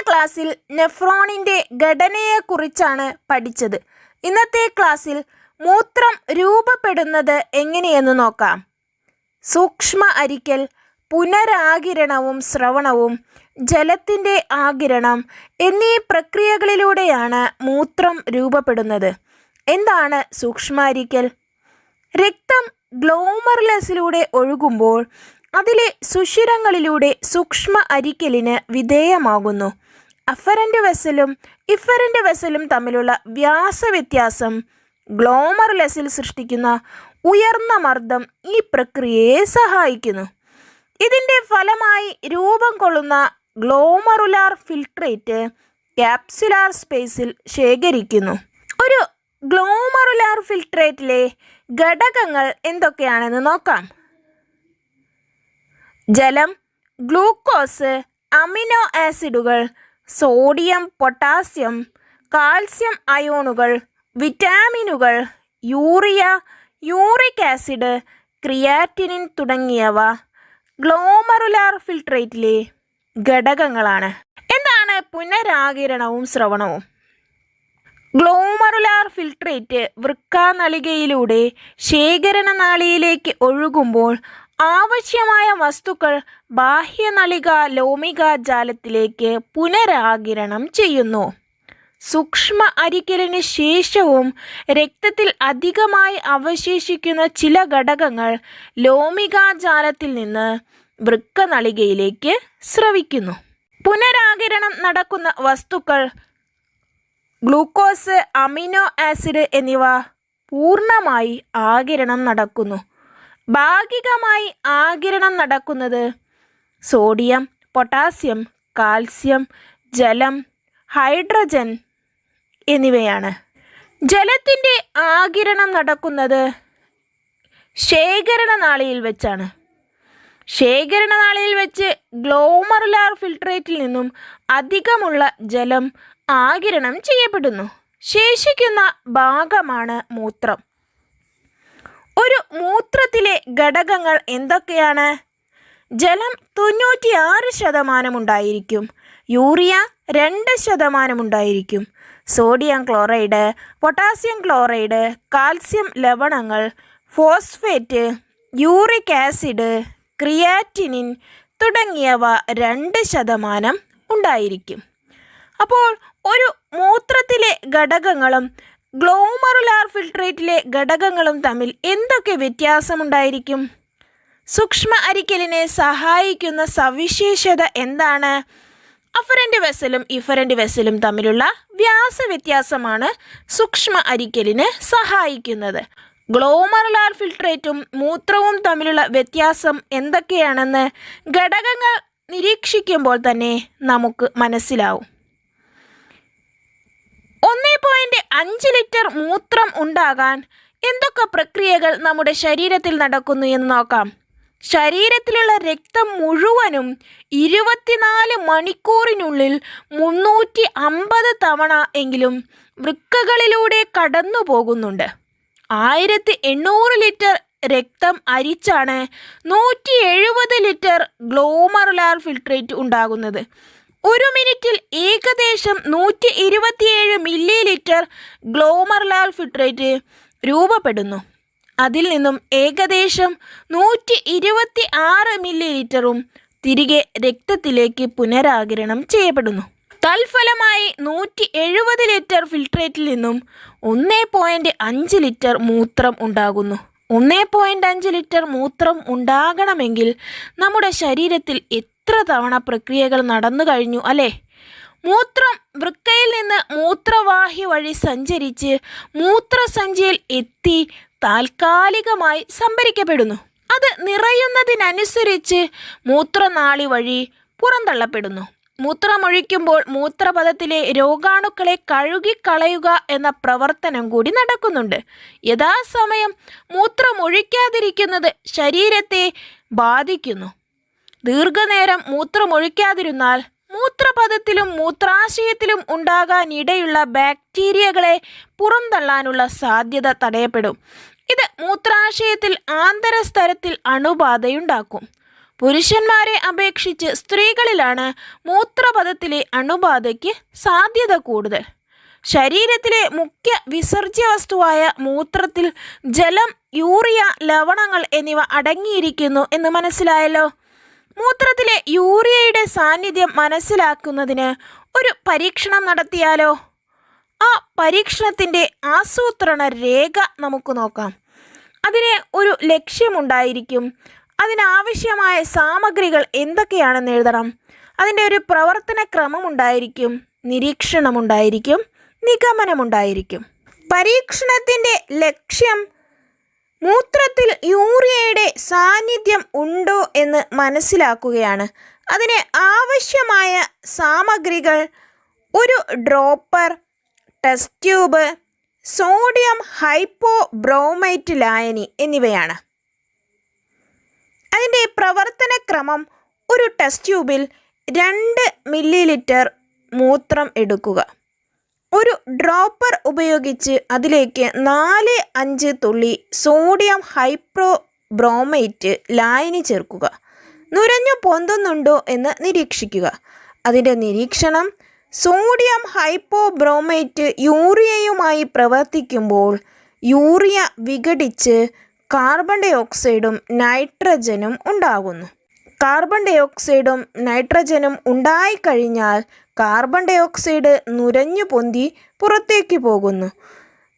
ക്ലാസ്സിൽ നെഫ്രോണിൻ്റെ ഘടനയെക്കുറിച്ചാണ് പഠിച്ചത്. ഇന്നത്തെ ക്ലാസ്സിൽ മൂത്രം രൂപപ്പെടുന്നത് എങ്ങനെയെന്ന് നോക്കാം. സൂക്ഷ്മ അരിക്കൽ, പുനരാകിരണവും സ്രവണവും, ജലത്തിൻ്റെ ആകിരണം എന്നീ പ്രക്രിയകളിലൂടെയാണ് മൂത്രം രൂപപ്പെടുന്നത്. എന്താണ് സൂക്ഷ്മ അരിക്കൽ? രക്തം ഗ്ലോമറുലസിലൂടെ ഒഴുകുമ്പോൾ അതിലെ സുഷിരങ്ങളിലൂടെ സൂക്ഷ്മ അരിക്കലിന് വിധേയമാകുന്നു. അഫറൻ്റ് വെസലും ഇഫറൻ്റ് വെസലും തമ്മിലുള്ള വ്യാസവ്യത്യാസം ഗ്ലോമറുലസിൽ സൃഷ്ടിക്കുന്ന ഉയർന്ന മർദ്ദം ഈ പ്രക്രിയയെ സഹായിക്കുന്നു. ഇതിൻ്റെ ഫലമായി രൂപം കൊള്ളുന്ന ഗ്ലോമറുലാർ ഫിൽട്രേറ്റ് ക്യാപ്സുലാർ സ്പേസിൽ ശേഖരിക്കുന്നു. ഒരു ഗ്ലോമറുലാർ ഫിൽട്രേറ്റിലെ ഘടകങ്ങൾ എന്തൊക്കെയാണെന്ന് നോക്കാം. ജലം, ഗ്ലൂക്കോസ്, അമിനോ ആസിഡുകൾ, സോഡിയം, പൊട്ടാസ്യം, കാൽസ്യം അയോണുകൾ, വിറ്റാമിനുകൾ, യൂറിയ, യൂറിക് ആസിഡ്, ക്രിയാറ്റിനിൻ തുടങ്ങിയവ ഗ്ലോമറുലാർ ഫിൽട്രേറ്റിലെ ഘടകങ്ങളാണ്. എന്താണ് പുനരാകിരണവും സ്രവണവും? ഗ്ലോമറുലാർ ഫിൽട്രേറ്റ് വൃക്കാനളികയിലൂടെ ശേഖരണനാളിയിലേക്ക് ഒഴുകുമ്പോൾ ആവശ്യമായ വസ്തുക്കൾ ബാഹ്യനളിക ലോമിക ജാലത്തിലേക്ക് പുനരാകിരണം ചെയ്യുന്നു. സൂക്ഷ്മ അരിക്കലിന് ശേഷവും രക്തത്തിൽ അധികമായി അവശേഷിക്കുന്ന ചില ഘടകങ്ങൾ ലോമികാജാലത്തിൽ നിന്ന് വൃക്കനളികയിലേക്ക് സ്രവിക്കുന്നു. പുനരാകിരണം നടക്കുന്ന വസ്തുക്കൾ ഗ്ലൂക്കോസ്, അമിനോ ആസിഡ് എന്നിവ പൂർണ്ണമായി ആകിരണം നടക്കുന്നു. ഭാഗികമായി ആകിരണം നടക്കുന്നത് സോഡിയം, പൊട്ടാസ്യം, കാൽസ്യം, ജലം, ഹൈഡ്രജൻ എന്നിവയാണ്. ജലത്തിൻ്റെ ആകിരണം നടക്കുന്നത് ശേഖരണനാളിയിൽ വെച്ചാണ്. ശേഖരണനാളിയിൽ വെച്ച് ഗ്ലോമറുലാർ ഫിൽട്രേറ്റിൽ നിന്നും അധികമുള്ള ജലം ആകിരണം ചെയ്യപ്പെടുന്നു. ശേഷിക്കുന്ന ഭാഗമാണ് മൂത്രം. ഒരു മൂത്രത്തിലെ ഘടകങ്ങൾ എന്തൊക്കെയാണ്? ജലം 96% ഉണ്ടായിരിക്കും. യൂറിയ 2% ഉണ്ടായിരിക്കും. Sodium chloride, potassium chloride, calcium ലവണങ്ങൾ, ഫോസ്ഫേറ്റ്, യൂറിക് ആസിഡ്, ക്രിയാറ്റിനിൻ തുടങ്ങിയവ 2% ഉണ്ടായിരിക്കും. അപ്പോൾ ഒരു മൂത്രത്തിലെ ഘടകങ്ങളും ഗ്ലോമറുലാർ ഫിൽട്രേറ്റിലെ ഘടകങ്ങളും തമ്മിൽ എന്തൊക്കെ വ്യത്യാസമുണ്ടായിരിക്കും? സൂക്ഷ്മ അരിക്കലിനെ സഹായിക്കുന്ന സവിശേഷത എന്താണ്? അഫറൻ്റ് വെസലും ഇഫറൻ്റ് വെസലും തമ്മിലുള്ള വ്യാസവ്യത്യാസമാണ് സൂക്ഷ്മ അരിക്കലിന് സഹായിക്കുന്നത്. ഗ്ലോമറുലാർ ഫിൽട്രേറ്റും മൂത്രവും തമ്മിലുള്ള വ്യത്യാസം എന്തൊക്കെയാണെന്ന് ഘടകങ്ങൾ നിരീക്ഷിക്കുമ്പോൾ തന്നെ നമുക്ക് മനസ്സിലാവും. 1.5 ലിറ്റർ മൂത്രം ഉണ്ടാകാൻ എന്തൊക്കെ പ്രക്രിയകൾ നമ്മുടെ ശരീരത്തിൽ നടക്കുന്നു എന്ന് നോക്കാം. ശരീരത്തിലുള്ള രക്തം മുഴുവനും 24 മണിക്കൂറിനുള്ളിൽ 350 തവണ എങ്കിലും വൃക്കകളിലൂടെ കടന്നു പോകുന്നുണ്ട്. 1800 ലിറ്റർ രക്തം അരിച്ചാണ് 170 ലിറ്റർ ഗ്ലോമറുലാർ ഫിൽട്രേറ്റ് ഉണ്ടാകുന്നത്. ഒരു മിനിറ്റിൽ ഏകദേശം 127 മില്ലി ലിറ്റർ ഗ്ലോമറുലാർ ഫിൽട്രേറ്റ് രൂപപ്പെടുന്നു. അതിൽ നിന്നും ഏകദേശം 126 മില്ലി ലിറ്ററും തിരികെ രക്തത്തിലേക്ക് പുനരാകിരണം ചെയ്യപ്പെടുന്നു. തൽഫലമായി 170 ലിറ്റർ ഫിൽട്രേറ്റിൽ നിന്നും 1.5 ലിറ്റർ മൂത്രം ഉണ്ടാകുന്നു. 1.5 ലിറ്റർ മൂത്രം ഉണ്ടാകണമെങ്കിൽ നമ്മുടെ ശരീരത്തിൽ എത്ര തവണ പ്രക്രിയകൾ നടന്നു കഴിഞ്ഞു അല്ലേ? മൂത്രം വൃക്കയിൽ നിന്ന് മൂത്രവാഹി വഴി സഞ്ചരിച്ച് മൂത്രസഞ്ചിയിൽ എത്തി താൽക്കാലികമായി സംഭരിക്കപ്പെടുന്നു. അത് നിറയുന്നതിനനുസരിച്ച് മൂത്രനാളി വഴി പുറന്തള്ളപ്പെടുന്നു. മൂത്രമൊഴിക്കുമ്പോൾ മൂത്രപഥത്തിലെ രോഗാണുക്കളെ കഴുകിക്കളയുക എന്ന പ്രവർത്തനം കൂടി നടക്കുന്നുണ്ട്. യഥാസമയം മൂത്രമൊഴിക്കാതിരിക്കുന്നത് ശരീരത്തെ ബാധിക്കുന്നു. ദീർഘനേരം മൂത്രമൊഴിക്കാതിരുന്നാൽ മൂത്രപഥത്തിലും മൂത്രാശയത്തിലും ഉണ്ടാകാനിടയുള്ള ബാക്ടീരിയകളെ പുറന്തള്ളാനുള്ള സാധ്യത തടയപ്പെടും. ഇത് മൂത്രാശയത്തിൽ ആന്തരസ്തരത്തിൽ അണുബാധയുണ്ടാക്കും. പുരുഷന്മാരെ അപേക്ഷിച്ച് സ്ത്രീകളിലാണ് മൂത്രപഥത്തിലെ അണുബാധയ്ക്ക് സാധ്യത കൂടുതൽ. ശരീരത്തിലെ മുഖ്യ വിസർജ്യ വസ്തുവായ മൂത്രത്തിൽ ജലം, യൂറിയ, ലവണങ്ങൾ എന്നിവ അടങ്ങിയിരിക്കുന്നു എന്ന് മനസ്സിലായല്ലോ. മൂത്രത്തിലെ യൂറിയയുടെ സാന്നിധ്യം മനസ്സിലാക്കുന്നതിന് ഒരു പരീക്ഷണം നടത്തിയാലോ? ആ പരീക്ഷണത്തിൻ്റെ ആസൂത്രണ രേഖ നമുക്ക് നോക്കാം. അതിന് ഒരു ലക്ഷ്യമുണ്ടായിരിക്കും. അതിനാവശ്യമായ സാമഗ്രികൾ എന്തൊക്കെയാണെന്ന് എഴുതണം. അതിൻ്റെ ഒരു പ്രവർത്തന ക്രമമുണ്ടായിരിക്കും, നിരീക്ഷണമുണ്ടായിരിക്കും, നിഗമനമുണ്ടായിരിക്കും. പരീക്ഷണത്തിൻ്റെ ലക്ഷ്യം മൂത്രത്തിൽ യൂറിയയുടെ സാന്നിധ്യം ഉണ്ടോ എന്ന് മനസ്സിലാക്കുകയാണ്. അതിന് ആവശ്യമായ സാമഗ്രികൾ ഒരു ഡ്രോപ്പർ, ടെസ്റ്റ് ട്യൂബ്, സോഡിയം ഹൈപ്പോബ്രോമൈറ്റ് ലായനി എന്നിവയാണ്. അതിൻ്റെ പ്രവർത്തന ക്രമം: ഒരു ടെസ്റ്റ് ട്യൂബിൽ 2 മില്ലി മൂത്രം എടുക്കുക. ഒരു ഡ്രോപ്പർ ഉപയോഗിച്ച് അതിലേക്ക് 4-5 തുള്ളി സോഡിയം ഹൈപ്പോബ്രോമൈറ്റ് ലായനി ചേർക്കുക. നുരഞ്ഞു പൊന്തുന്നുണ്ടോ എന്ന് നിരീക്ഷിക്കുക. അതിൻ്റെ നിരീക്ഷണം: സോഡിയം ഹൈപ്പോബ്രോമൈറ്റ് യൂറിയയുമായി പ്രവർത്തിക്കുമ്പോൾ യൂറിയ വിഘടിച്ച് കാർബൺ ഡൈ ഓക്സൈഡും നൈട്രജനും ഉണ്ടാകുന്നു. കാർബൺ ഡൈ ഓക്സൈഡും നൈട്രജനും ഉണ്ടായിക്കഴിഞ്ഞാൽ കാർബൺ ഡൈ ഓക്സൈഡ് നുരഞ്ഞു പൊന്തി പുറത്തേക്ക് പോകുന്നു.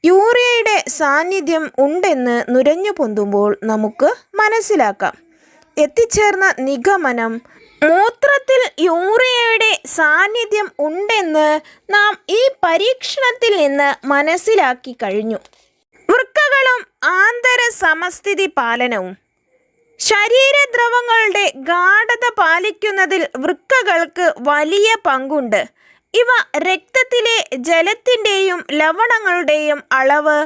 യൂറിയയുടെ സാന്നിധ്യം ഉണ്ടെന്ന് നുരഞ്ഞു പൊന്തുമ്പോൾ നമുക്ക് മനസ്സിലാക്കാം. എത്തിച്ചേർന്ന നിഗമനം: മൂത്രത്തിൽ യൂറിയയുടെ സാന്നിധ്യം ഉണ്ടെന്ന് നാം ഈ പരീക്ഷണത്തിൽ നിന്ന് മനസ്സിലാക്കി കഴിഞ്ഞു. വൃക്കകളും ആന്തര സമസ്ഥിതി പാലനവും. ശരീരദ്രവങ്ങളുടെ ഗാഢത പാലിക്കുന്നതിൽ വൃക്കകൾക്ക് വലിയ പങ്കുണ്ട്. ഇവ രക്തത്തിലെ ജലത്തിൻ്റെയും ലവണങ്ങളുടെയും അളവ്,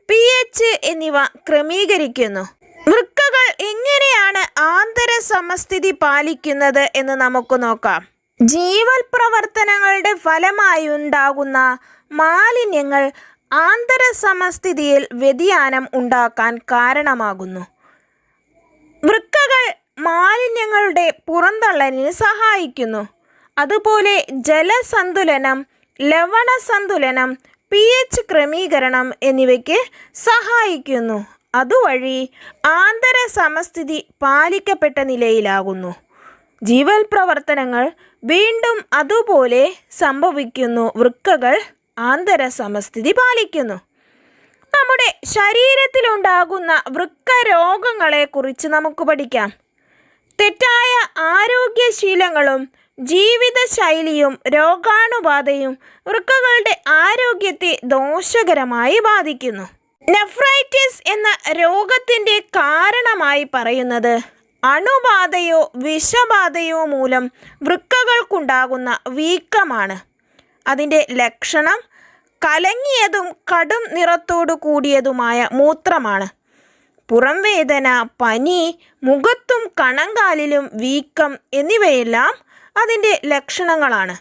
pH എന്നിവ ക്രമീകരിക്കുന്നു. വൃക്കകൾ എങ്ങനെയാണ് ആന്തര സമസ്ഥിതി പാലിക്കുന്നത് എന്ന് നമുക്ക് നോക്കാം. ജീവൽ പ്രവർത്തനങ്ങളുടെ ഫലമായുണ്ടാകുന്ന മാലിന്യങ്ങൾ ആന്തര സമസ്ഥിതിയിൽ വ്യതിയാനം ഉണ്ടാക്കാൻ കാരണമാകുന്നു. വൃക്കകൾ മാലിന്യങ്ങളുടെ പുറന്തള്ളലിന് സഹായിക്കുന്നു. അതുപോലെ ജലസന്തുലനം, ലവണസന്തുലനം, pH ക്രമീകരണം എന്നിവയ്ക്ക് സഹായിക്കുന്നു. അതുവഴി ആന്തര സമസ്ഥിതി പാലിക്കപ്പെട്ട നിലയിലാകുന്നു. ജീവൽ പ്രവർത്തനങ്ങൾ വീണ്ടും അതുപോലെ സംഭവിക്കുന്നു. വൃക്കകൾ ആന്തര സമസ്ഥിതി പാലിക്കുന്നു. നമ്മുടെ ശരീരത്തിലുണ്ടാകുന്ന വൃക്ക രോഗങ്ങളെക്കുറിച്ച് നമുക്ക് പഠിക്കാം. തെറ്റായ ആരോഗ്യശീലങ്ങളും ജീവിതശൈലിയും രോഗാണുബാധയും വൃക്കകളുടെ ആരോഗ്യത്തെ ദോഷകരമായി ബാധിക്കുന്നു. നെഫ്രൈറ്റിസ് എന്ന രോഗത്തിൻ്റെ കാരണമായി പറയുന്നത് അണുബാധയോ വിഷബാധയോ മൂലം വൃക്കകൾക്കുണ്ടാകുന്ന വീക്കമാണ്. അതിൻ്റെ ലക്ഷണം കലങ്ങിയതും കടും നിറത്തോടു കൂടിയതുമായ മൂത്രമാണ്. പുറംവേദന, പനി, മുഖത്തും കണങ്കാലിലും വീക്കം എന്നിവയെല്ലാം അതിൻ്റെ ലക്ഷണങ്ങളാണ്.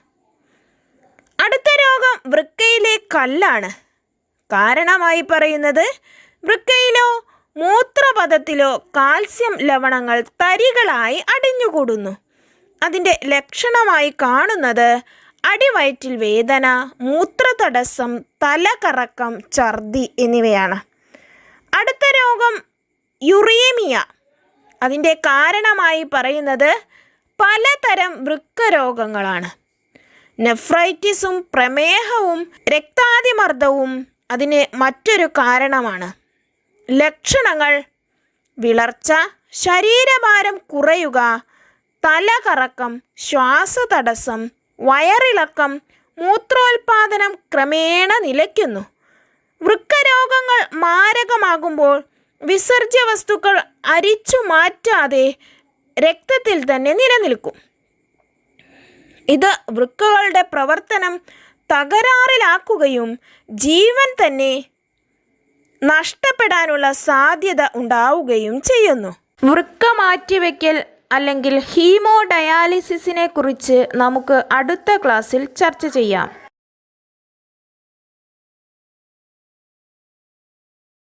അടുത്ത രോഗം വൃക്കയിലെ കല്ലാണ്. കാരണമായി പറയുന്നത് വൃക്കയിലോ മൂത്രപഥത്തിലോ കാൽസ്യം ലവണങ്ങൾ തരികളായി അടിഞ്ഞുകൂടുന്നു. അതിൻ്റെ ലക്ഷണമായി കാണുന്നത് അടിവയറ്റിൽ വേദന, മൂത്രതടസ്സം, തലകറക്കം, ഛർദി എന്നിവയാണ്. അടുത്ത രോഗം യുറേമിയ. അതിൻ്റെ കാരണമായി പറയുന്നത് പലതരം വൃക്കരോഗങ്ങളാണ്. നെഫ്രൈറ്റിസും പ്രമേഹവും രക്താതിമർദ്ദവും അതിന് മറ്റൊരു കാരണമാണ്. ലക്ഷണങ്ങൾ: വിളർച്ച, ശരീരഭാരം കുറയുക, തലകറക്കം, ശ്വാസതടസ്സം, വയറിളക്കം, മൂത്രോൽപാദനം ക്രമേണ നിലയ്ക്കുന്നു. വൃക്കരോഗങ്ങൾ മാരകമാകുമ്പോൾ വിസർജ്യ വസ്തുക്കൾ അരിച്ചു മാറ്റാതെ രക്തത്തിൽ തന്നെ നിലനിൽക്കും. ഇത് വൃക്കകളുടെ പ്രവർത്തനം തകരാറിലാക്കുകയും ജീവൻ തന്നെ നഷ്ടപ്പെടാനുള്ള സാധ്യത ഉണ്ടാവുകയും ചെയ്യുന്നു. വൃക്ക മാറ്റിവെക്കൽ അല്ലെങ്കിൽ ഹീമോഡയാലിസിസിനെ കുറിച്ച് നമുക്ക് അടുത്ത ക്ലാസ്സിൽ ചർച്ച ചെയ്യാം.